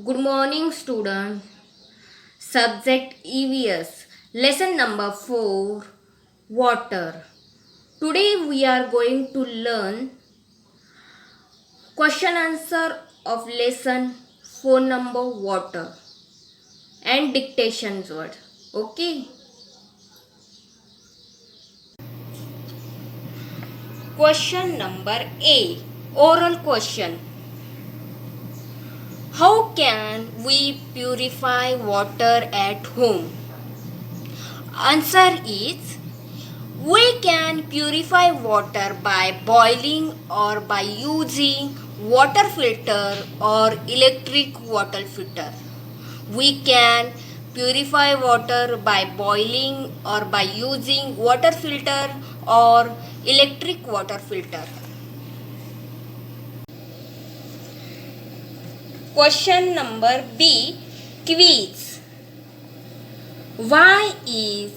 Good morning, student. Subject EVS. Lesson number 4 Water. Today we are going to learn question answer of lesson 4 number water and dictations word. Okay. Question number A. Oral question. How can we purify water at home? Answer is we can purify water by boiling or by using water filter or electric water filter. We can purify water by boiling or by using water filter or electric water filter. Question number B. Quiz. Why is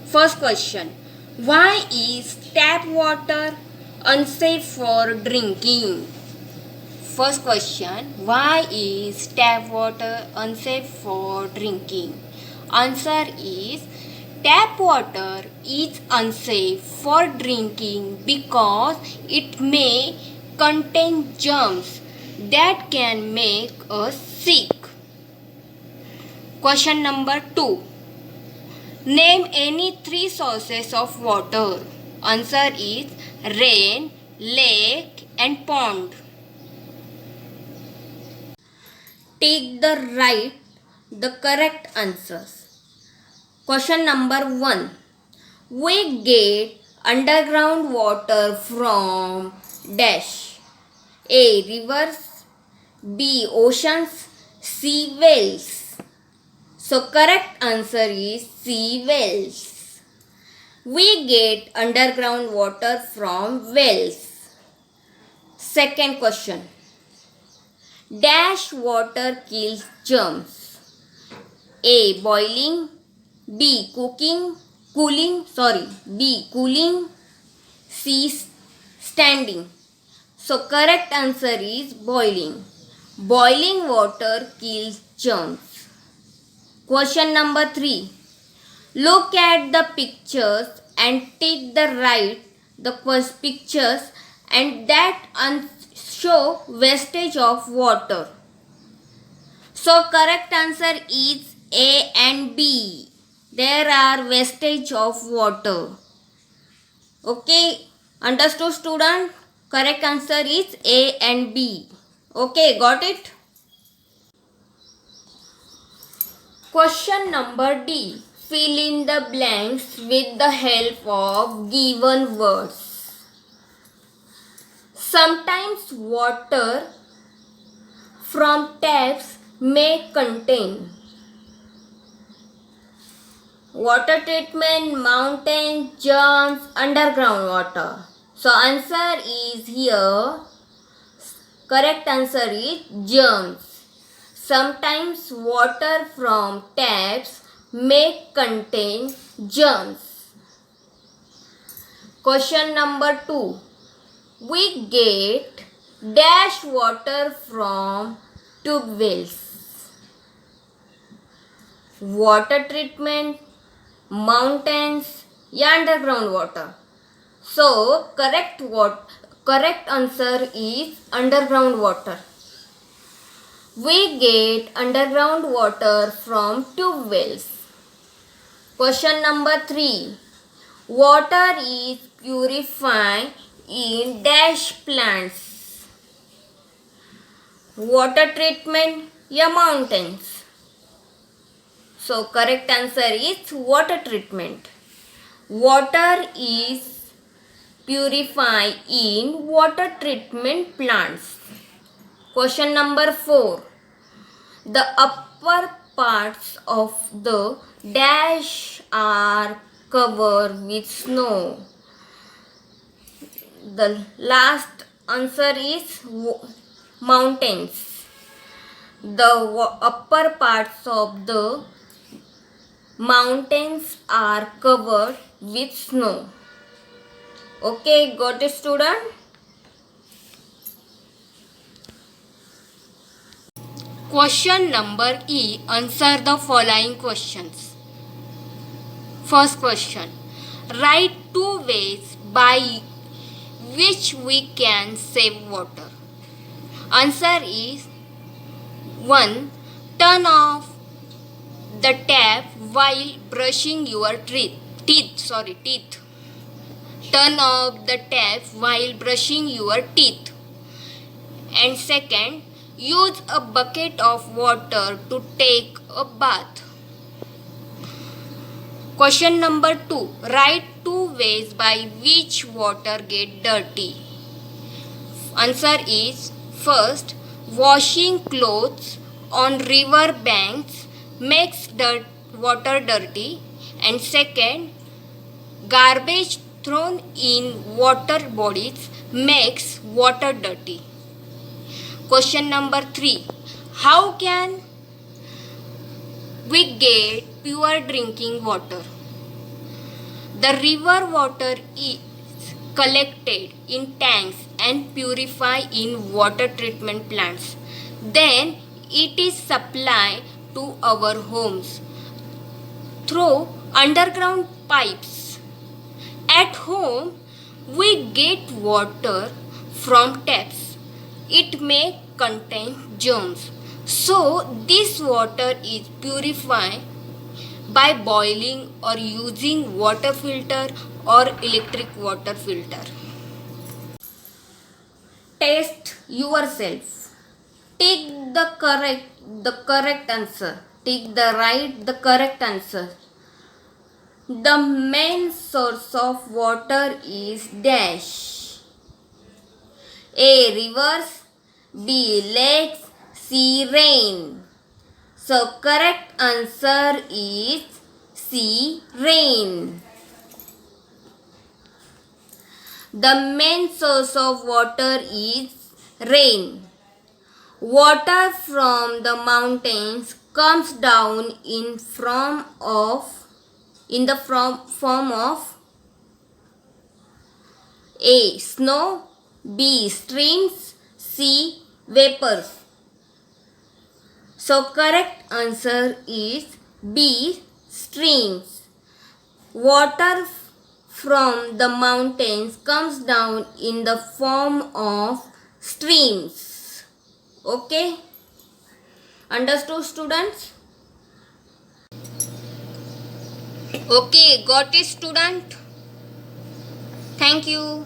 First question. Why is tap water unsafe for drinking? First question. Why is tap water unsafe for drinking? Answer is tap water is unsafe for drinking because it may contain germs that can make us sick. Question number 2. Name any 3 sources of water. Answer is rain, lake and pond. Take the correct answers. Question number 1. We get underground water from dash. A. Rivers. B. Oceans. C. Wells. So correct answer is C. Wells. We get underground water from wells. Second question. Dash water kills germs. A. Boiling. B. Cooling. B. Cooling. C. Standing. So correct answer is boiling. Boiling water kills germs. Question number 3. Look at the pictures and take the pictures and that show wastage of water. So correct answer is A and B. There are wastage of water. Okay, understood student? Correct answer is A and B. Okay, got it? Question number D. Fill in the blanks with the help of given words. Sometimes water from taps may contain water treatment, mountain, germs, underground water. So answer is here. Correct answer is germs. Sometimes water from taps may contain germs. Question number 2. We get dash water from tube wells. Water treatment, mountains, underground water. So correct answer is underground water. We get underground water from tube wells. Question number 3. Water is purified in dash plants. Water treatment, mountains. So correct answer is water treatment. Water is purified in water treatment plants. Question number 4. The upper parts of the dash are covered with snow. The last answer is mountains. The upper parts of the mountains are covered with snow. Okay, got it student? Question number E. Answer the following questions. First question. Write 2 ways by which we can save water. Answer is 1. Turn off the tap while brushing your teeth. Turn off the tap while brushing your teeth. And second, use a bucket of water to take a bath. Question number 2. Write 2 ways by which water get dirty. Answer is first, washing clothes on river banks makes water dirty, and second, garbage thrown in water bodies makes water dirty. Question number 3. How can we get pure drinking water? The river water is collected in tanks and purified in water treatment plants. Then it is supplied to our homes through underground pipes. At home, we get water from taps. It may contain germs. So, this water is purified by boiling or using water filter or electric water filter. Test yourself. Take the correct answer. Take the correct answer. The main source of water is dash. A. Rivers. B. Lakes. C. Rain. So correct answer is C. Rain. The main source of water is rain. Water from the mountains comes down in the form of A. Snow. B. Streams. C. Vapors. So correct answer is B. Streams. Water from the mountains comes down in the form of streams. Okay? Understood, students? Okay, got it, student? Thank you.